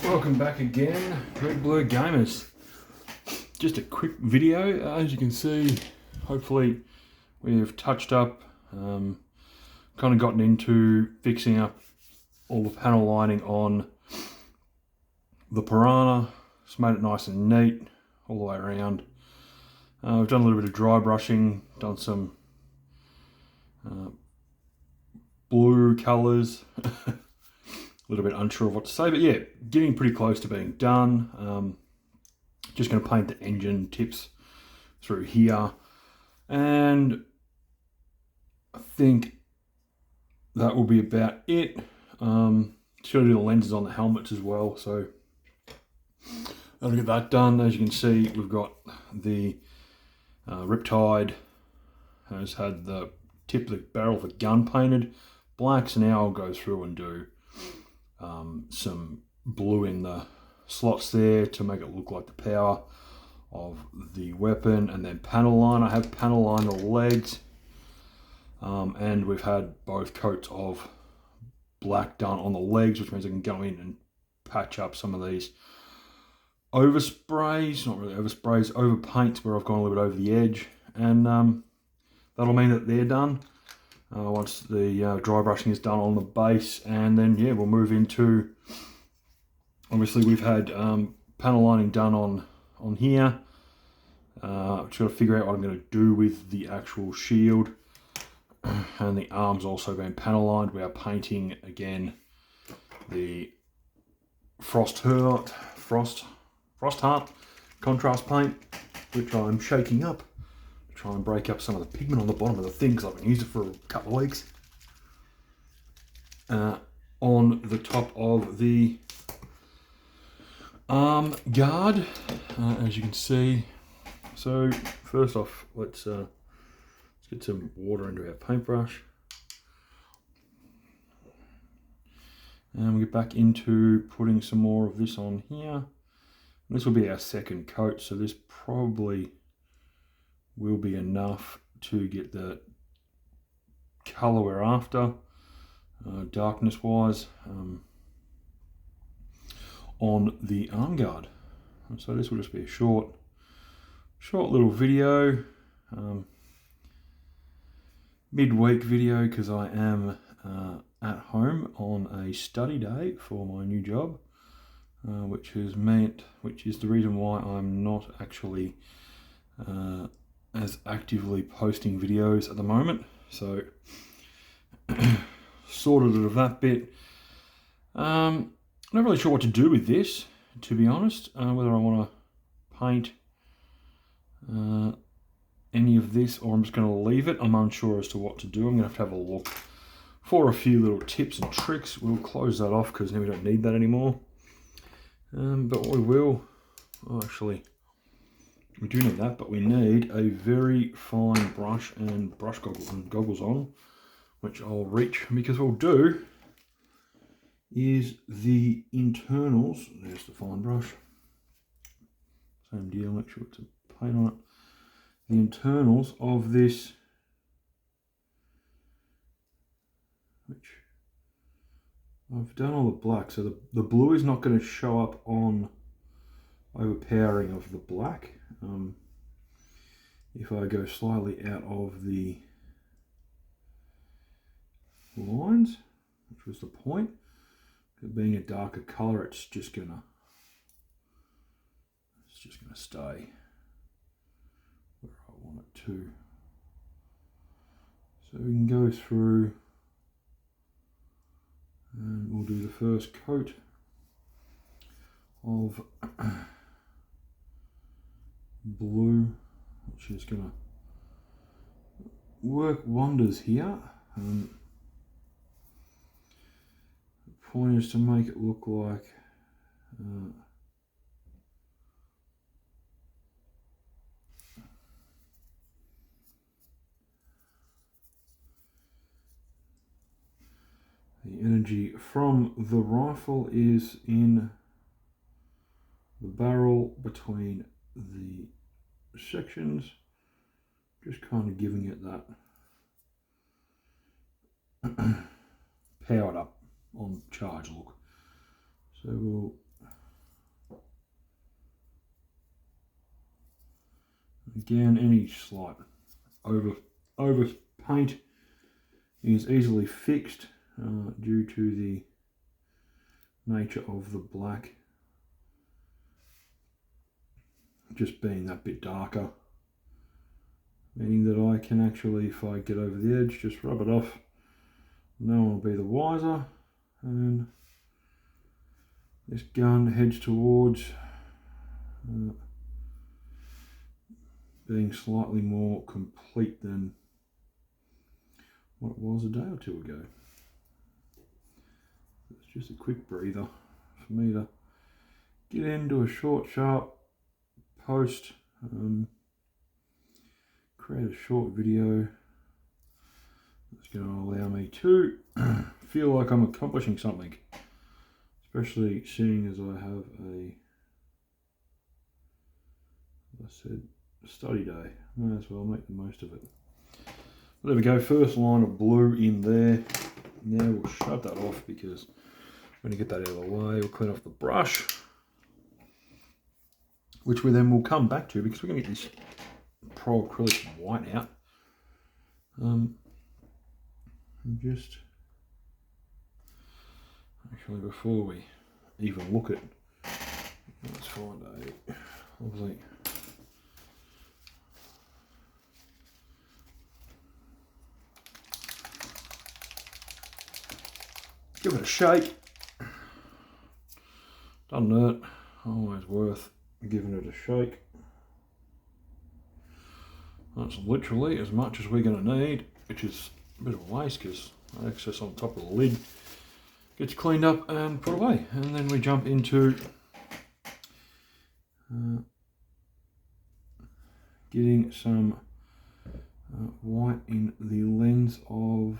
Welcome back again, Red Blue Gamers. Just a quick video. As you can see, hopefully we've touched up, kind of gotten into fixing up all the panel lining on the piranha. Just made it nice and neat all the way around. We've done a little bit of dry brushing, done some blue colours. A little bit unsure of what to say, but yeah, getting pretty close to being done. Just going to paint the engine tips through here, and I think that will be about it. Just got to do the lenses on the helmets as well, so I'll get that done. As you can see, we've got the Riptide has had the tip of the barrel of the gun painted black, so now I'll go through and do some blue in the slots there to make it look like the power of the weapon, and then panel line. I have panel line the legs, and we've had both coats of black done on the legs, which means I can go in and patch up some of these oversprays, not really oversprays, over paints where I've gone a little bit over the edge, and that'll mean that they're done. Once the dry brushing is done on the base, and then yeah, we'll move into, obviously we've had panel lining done on here. Just got to figure out what I'm going to do with the actual shield, and the arms also being panel lined. We are painting again the frost heart contrast paint, which I'm shaking up. Try and break up some of the pigment on the bottom of the thing, because I've been using it for a couple of weeks. On the top of the arm guard, as you can see. So first off, let's get some water into our paintbrush, and we get back into putting some more of this on here. This will be our second coat, so this probably will be enough to get the colour we're after, darkness wise, on the arm guard. And so this will just be a short little video, midweek video, because I am at home on a study day for my new job, which is the reason why I'm not actually as actively posting videos at the moment. So sorted it of that bit. Not really sure what to do with this, to be honest. Whether I want to paint any of this, or I'm just going to leave it. I'm unsure as to what to do. I'm going to have a look for a few little tips and tricks. We'll close that off because now we don't need that anymore. But we will, actually, we do need that, but we need a very fine brush and brush goggles on, which I'll reach, because what we'll do is the internals. There's the fine brush. Same deal, make sure it's a paint on it. The internals of this, which I've done all the black, so the blue is not going to show up on overpowering of the black. If I go slightly out of the lines, which was the point, being a darker color, it's just gonna stay where I want it to. So we can go through, and we'll do the first coat of blue, which is going to work wonders here. The point is to make it look like the energy from the rifle is in the barrel between the sections, just kind of giving it that powered up on charge look. So we'll Again, any slight over paint is easily fixed due to the nature of the black just being that bit darker, meaning that I can actually, if I get over the edge, just rub it off. No one will be the wiser, and this gun heads towards being slightly more complete than what it was a day or two ago. It's just a quick breather for me to get into a short, sharp post, create a short video that's going to allow me to feel like I'm accomplishing something, especially seeing as I have as I said, a study day. May as well make the most of it. There we go, first line of blue in there. Now we'll shut that off because when you get that out of the way, we'll clean off the brush, which we then will come back to because we're going to get this pro acrylic white out. Just actually, before we even look at, let's find a lovely give it a shake. Doesn't hurt, always worth giving it a shake. That's literally as much as we're going to need, which is a bit of a waste because excess on top of the lid gets cleaned up and put away. And then we jump into getting some white in the lens of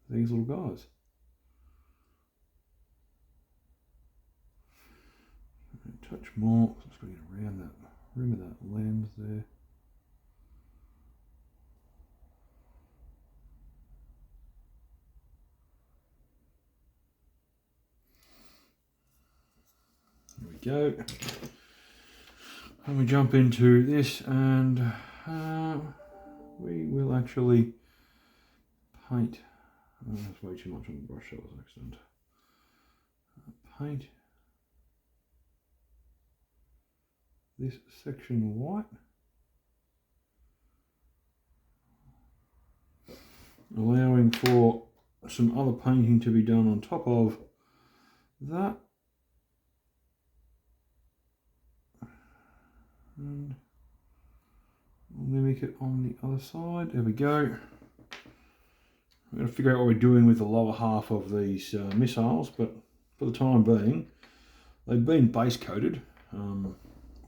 these little guys. Touch more, so it's got to get around that rim of that lens there. There we go. And we jump into this, and we will actually paint. Oh, that's way too much on the brush, that was an accident. Paint this section white, allowing for some other painting to be done on top of that, and we'll mimic it on the other side. There we go. We're going to figure out what we're doing with the lower half of these missiles, but for the time being they've been base coated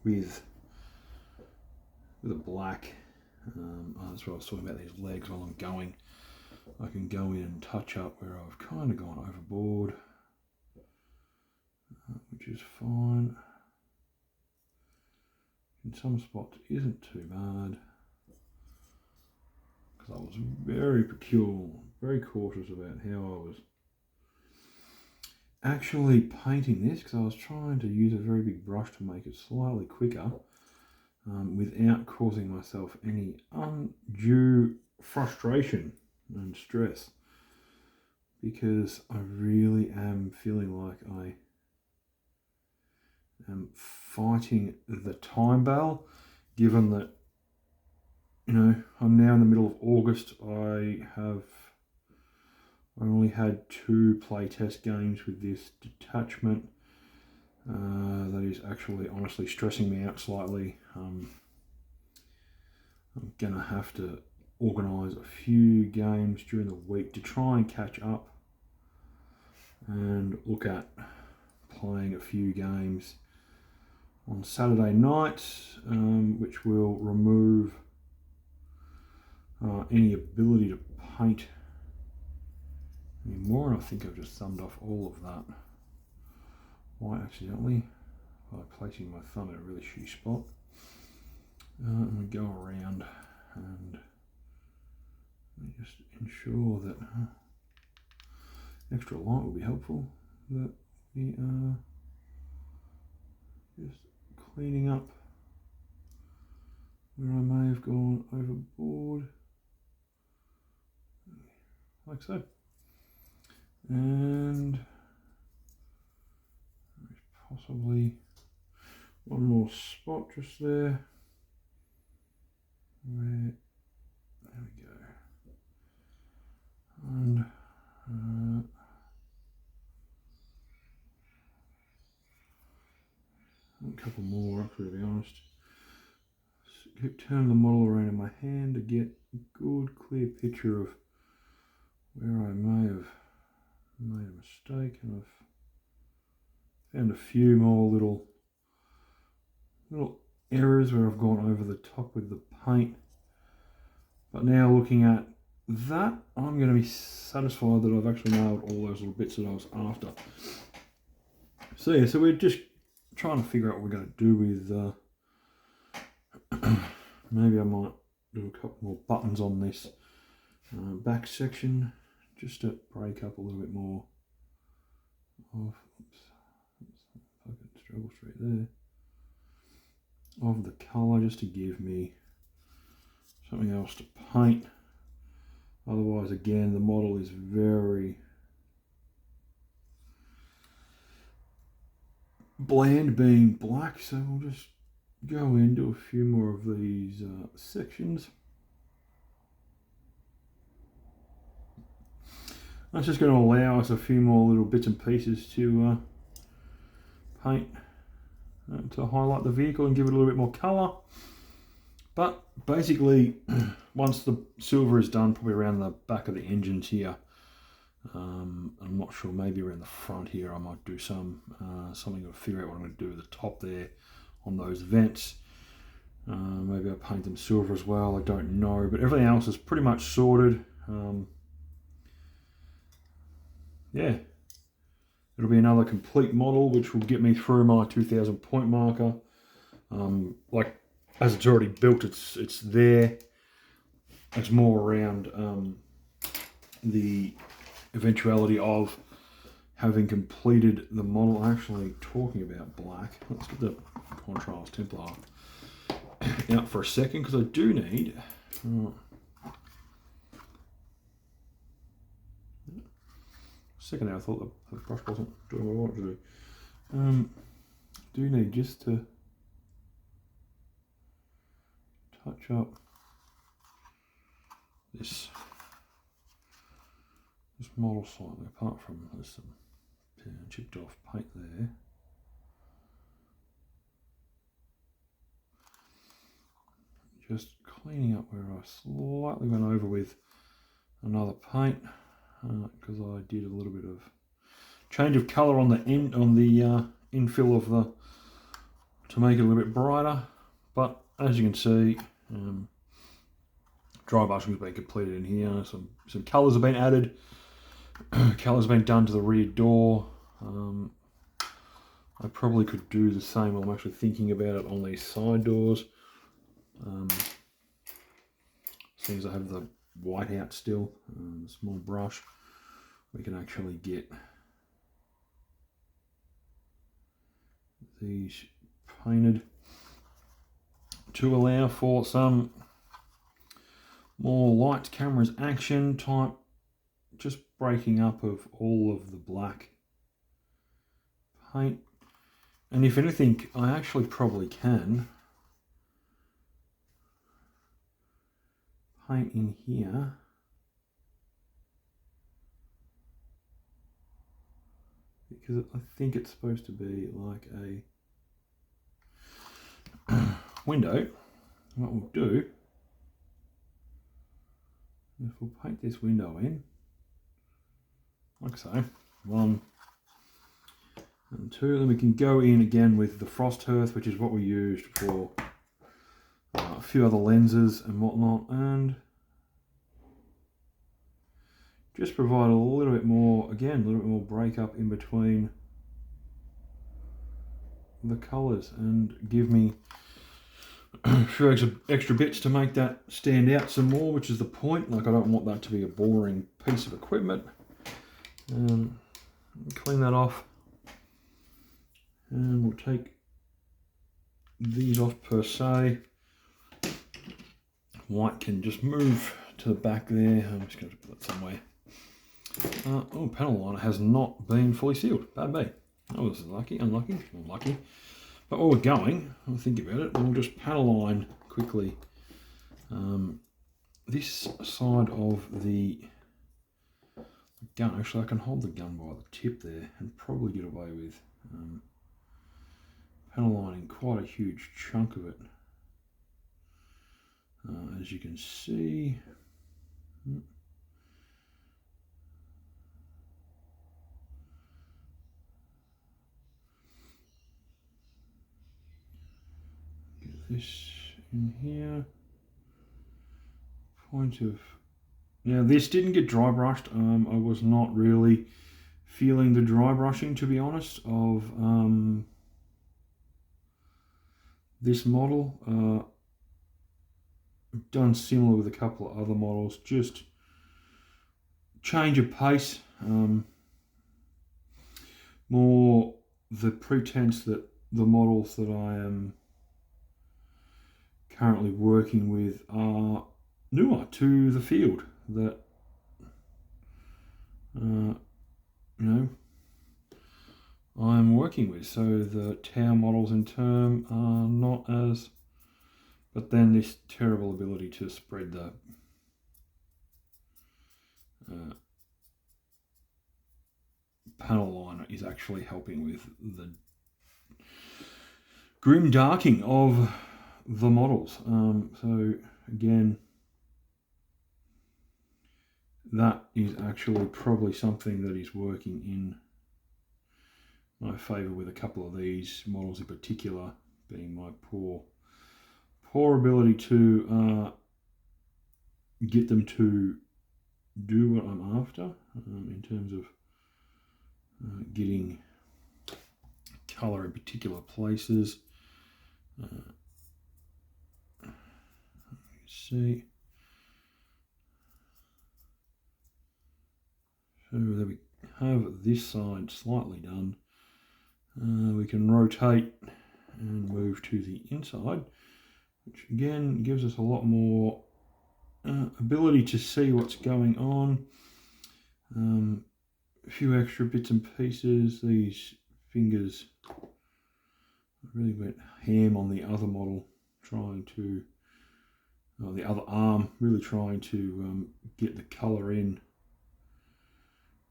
with a black. That's what I was talking about, these legs. While I'm going, I can go in and touch up where I've kind of gone overboard, which is fine. In some spots isn't too bad, because I was very peculiar, very cautious about how I was actually painting this, because I was trying to use a very big brush to make it slightly quicker without causing myself any undue frustration and stress, because I really am feeling like I am fighting the time bell, given that, you know, I'm now in the middle of August. I only had 2 playtest games with this detachment. That is actually honestly stressing me out slightly. I'm gonna have to organise a few games during the week to try and catch up and look at playing a few games on Saturday nights, which will remove any ability to paint anymore. And I think I've just thumbed off all of that white accidentally by placing my thumb in a really shitty spot. And we go around and just ensure that extra light will be helpful, that we are Just cleaning up where I may have gone overboard, like so. And there's possibly one more spot just there. There we go. And a couple more, actually, to be honest. Keep turning the model around in my hand to get a good, clear picture of where I may have made a mistake, and I've found a few more little errors where I've gone over the top with the paint. But now looking at that, I'm going to be satisfied that I've actually nailed all those little bits that I was after. So yeah, so we're just trying to figure out what we're going to do with maybe I might do a couple more buttons on this back section just to break up a little bit more of, if I can struggle straight there, of the colour, just to give me something else to paint. Otherwise, again, the model is very bland being black, so we'll just go into a few more of these sections. That's just going to allow us a few more little bits and pieces to paint to highlight the vehicle and give it a little bit more colour. But basically, once the silver is done, probably around the back of the engines here, I'm not sure, maybe around the front here I might do something to figure out what I'm going to do with the top there on those vents. Maybe I'll paint them silver as well, I don't know, but everything else is pretty much sorted. Yeah, it'll be another complete model which will get me through my 2000 point marker. Like, as it's already built, it's there. It's more around the eventuality of having completed the model. Actually, talking about black, let's get the contrast Templar out for a second, because I do need second there I thought the brush wasn't doing what I wanted to do. Do need just to touch up this model slightly, apart from there's some chipped off paint there. Just cleaning up where I slightly went over with another paint, because I did a little bit of change of colour on the infill of the, to make it a little bit brighter. But as you can see, dry brushing has been completed in here. Some colours have been added. Colours have been done to the rear door. I probably could do the same. I'm actually thinking about it on these side doors. Seeing as I have the white out still, small brush, we can actually get these painted to allow for some more lights, cameras, action type, just breaking up of all of the black paint. And if anything, I actually probably can paint in here because I think it's supposed to be like a window. What we'll do is we'll paint this window in like so, 1 and 2, then we can go in again with the frost hearth, which is what we used for a few other lenses and whatnot, and just provide a little bit more, again, a little bit more breakup in between the colours and give me a few extra bits to make that stand out some more, which is the point. Like, I don't want that to be a boring piece of equipment. Clean that off, and we'll take these off per se. White can just move to the back there. I'm just going to put it somewhere. Oh, panel liner has not been fully sealed. Bad me. Oh, this is lucky, unlucky, unlucky. But while we're going, I'll think about it. We'll just panel line quickly this side of the gun. Actually, I can hold the gun by the tip there and probably get away with panel lining quite a huge chunk of it. As you can see, get this in here. Point of, now this didn't get dry brushed. I was not really feeling the dry brushing, to be honest, of this model. I've done similar with a couple of other models, just change of pace, more the pretense that the models that I am currently working with are newer to the field, that you know, I'm working with. So the tower models in term are not as, but then this terrible ability to spread the panel liner is actually helping with the grim darking of the models. So again, that is actually probably something that is working in my favour with a couple of these models in particular, being my poor ability to get them to do what I'm after in terms of getting colour in particular places. See. So that we have this side slightly done. We can rotate and move to the inside, which again gives us a lot more ability to see what's going on. A few extra bits and pieces. These fingers really went ham on the other model, trying to, the other arm, really trying to get the colour in,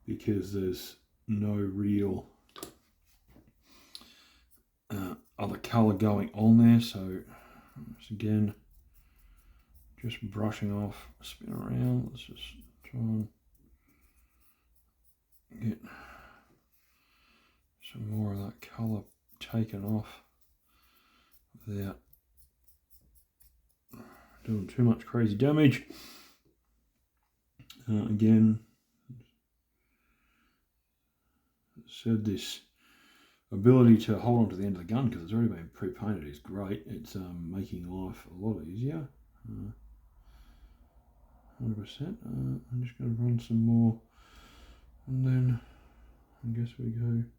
because there's no real other colour going on there. So again, just brushing off, spin around. Let's just try and get some more of that colour taken off without doing too much crazy damage. Again, said this ability to hold on to the end of the gun, because it's already been pre-painted, is great. It's making life a lot easier. 100%. I'm just going to run some more, and then I guess we go in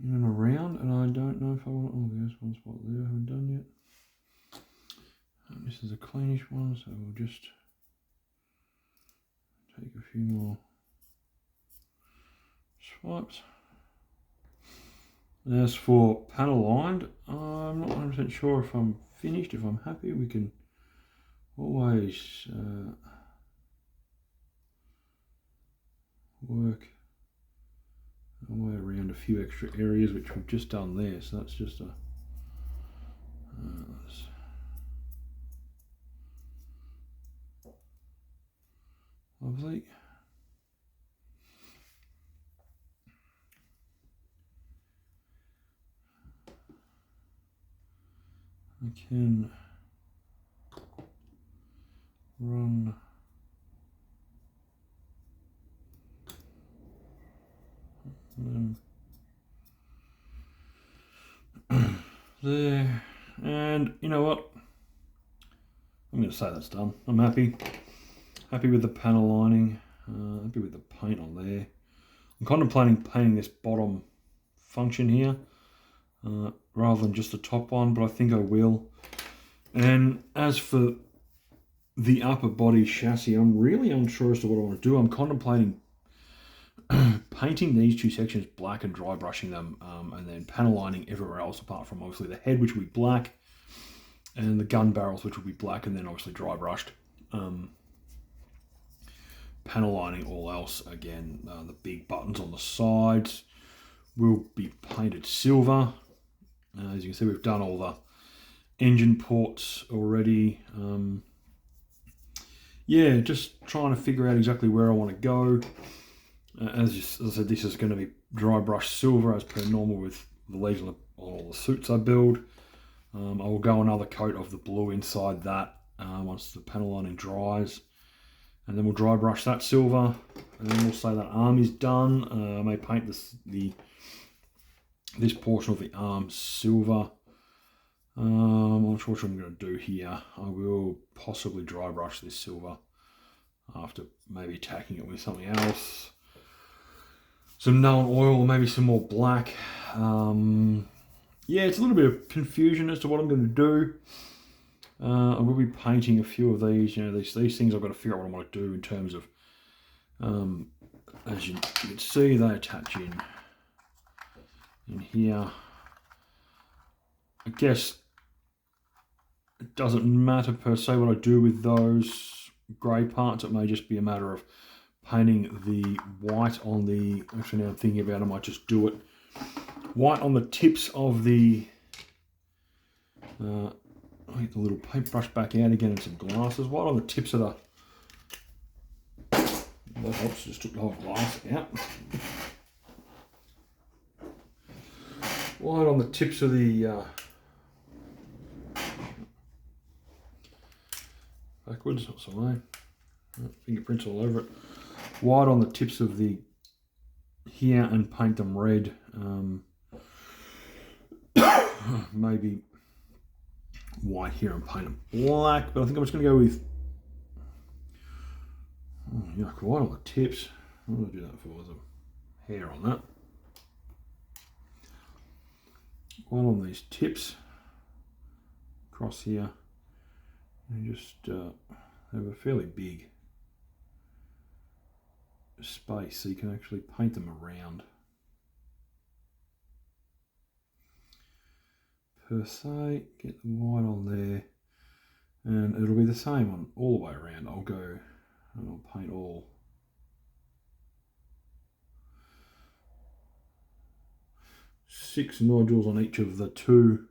and around. And I don't know if I want. Oh, there's one spot there I haven't done yet. And this is a cleanish one, so we'll just take a few more swipes. As for panel lined, I'm not 100% sure if I'm finished. If I'm happy, we can always work our way around a few extra areas, which we've just done there. So that's just a lovely. I can run there, and you know what? I'm going to say that's done. I'm happy with the panel lining, happy with the paint on there. I'm contemplating painting this bottom function here. rather than just the top one, but I think I will. And as for the upper body chassis, I'm really unsure as to what I want to do. I'm contemplating painting these two sections black and dry brushing them, and then panel lining everywhere else apart from obviously the head, which will be black, and the gun barrels, which will be black, and then obviously dry brushed. Panel lining all else again. The big buttons on the sides will be painted silver. As you can see, we've done all the engine ports already. Yeah, just trying to figure out exactly where I want to go. As I said, this is going to be dry brush silver as per normal with the leaves on all the suits I build. I will go another coat of the blue inside that once the panel lining dries. And then we'll dry brush that silver. And then we'll say that arm is done. I may paint this portion of the arm silver. I'm not sure what I'm going to do here. I will possibly dry brush this silver after maybe tacking it with something else. Some Known oil, or maybe some more black. Yeah, it's a little bit of confusion as to what I'm going to do. I will be painting a few of these. You know, these things I've got to figure out what I want to do in terms of. As you can see, they attach in here. I guess it doesn't matter per se what I do with those grey parts. It may just be a matter of painting the white on the, actually now I'm thinking about it, I might just do it white on the tips of the, I'll get the little paintbrush back out again and some glasses, white on the tips of the, that helps, just took the whole glass out. White on the tips of the, backwards, not so way, fingerprints all over it. White on the tips of the here and paint them red. Maybe white here and paint them black, but I think I'm just going to go with white on the tips. What do I do that for? There's a hair on that. White on these tips across here, and just have a fairly big space so you can actually paint them around per se. Get the white on there, and it'll be the same on all the way around. I'll go and I'll paint all 6 nodules on each of the 2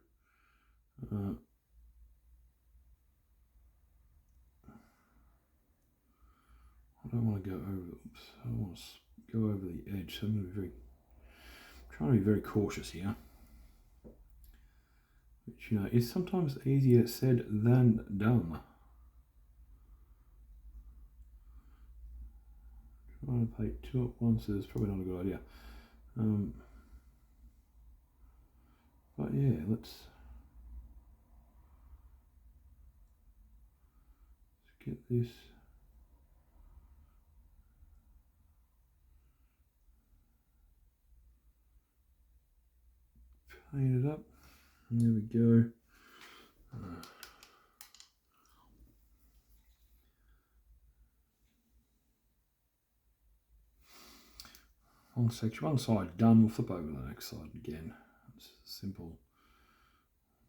I don't want to go over. Oops, I don't want to go over the edge. So I'm going to be trying to be very cautious here, which is sometimes easier said than done. Trying to paint 2 at once is probably not a good idea. But yeah, let's get this. Paint it up. And there we go. One section, one side done. We'll flip over the next side again. It's simple.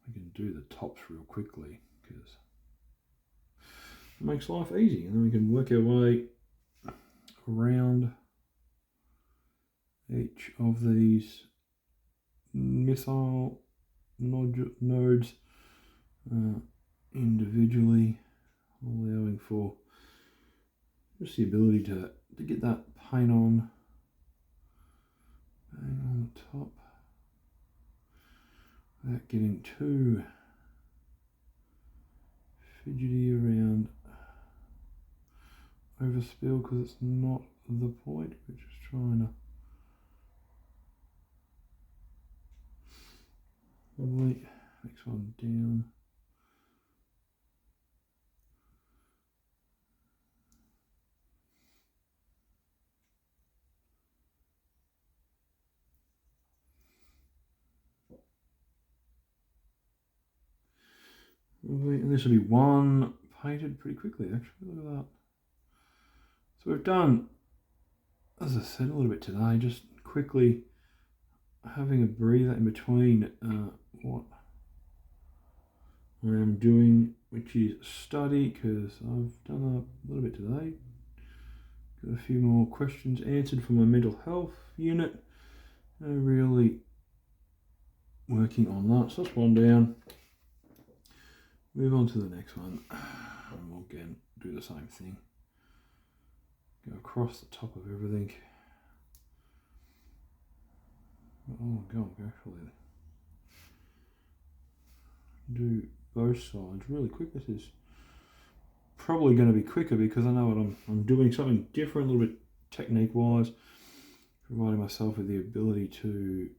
We can do the tops real quickly because it makes life easy, and then we can work our way around each of these missile nodes individually, allowing for just the ability to get that paint on the top without getting too fidgety around overspill, because it's not the point. We're just trying to lovely. Next one down. And this will be one painted pretty quickly, actually. Look at that. So we've done, as I said, a little bit today, just quickly having a breather in between what I am doing, which is study, because I've done a little bit today. Got a few more questions answered for my mental health unit. Really working on that. So that's one down. Move on to the next one. And we'll again do the same thing. Go across the top of everything. Oh god, actually do both sides really quick. This is probably going to be quicker because I know what I'm doing something different, a little bit technique wise, providing myself with the ability to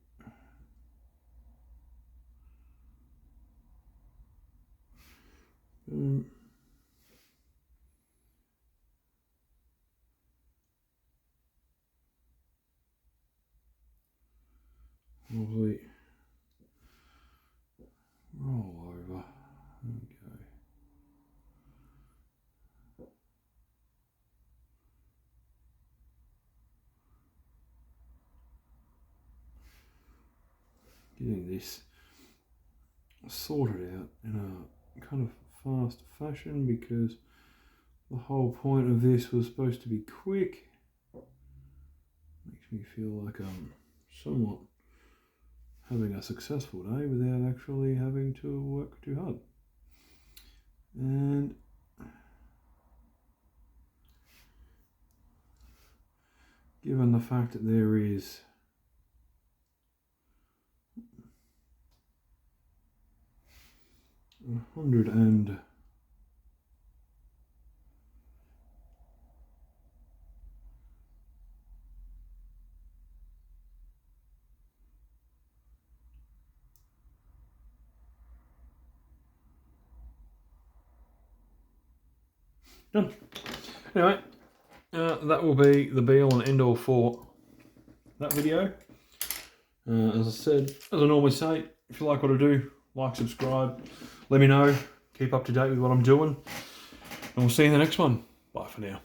probably roll over. There we go. Getting this sorted out in a kind of fast fashion because the whole point of this was supposed to be quick. Makes me feel like I'm somewhat having a successful day without actually having to work too hard. And given the fact that there is done. Anyway, that will be the be all and end all for that video. As I said, as I normally say, if you like what I do, like, subscribe, let me know, keep up to date with what I'm doing, and we'll see you in the next one. Bye for now.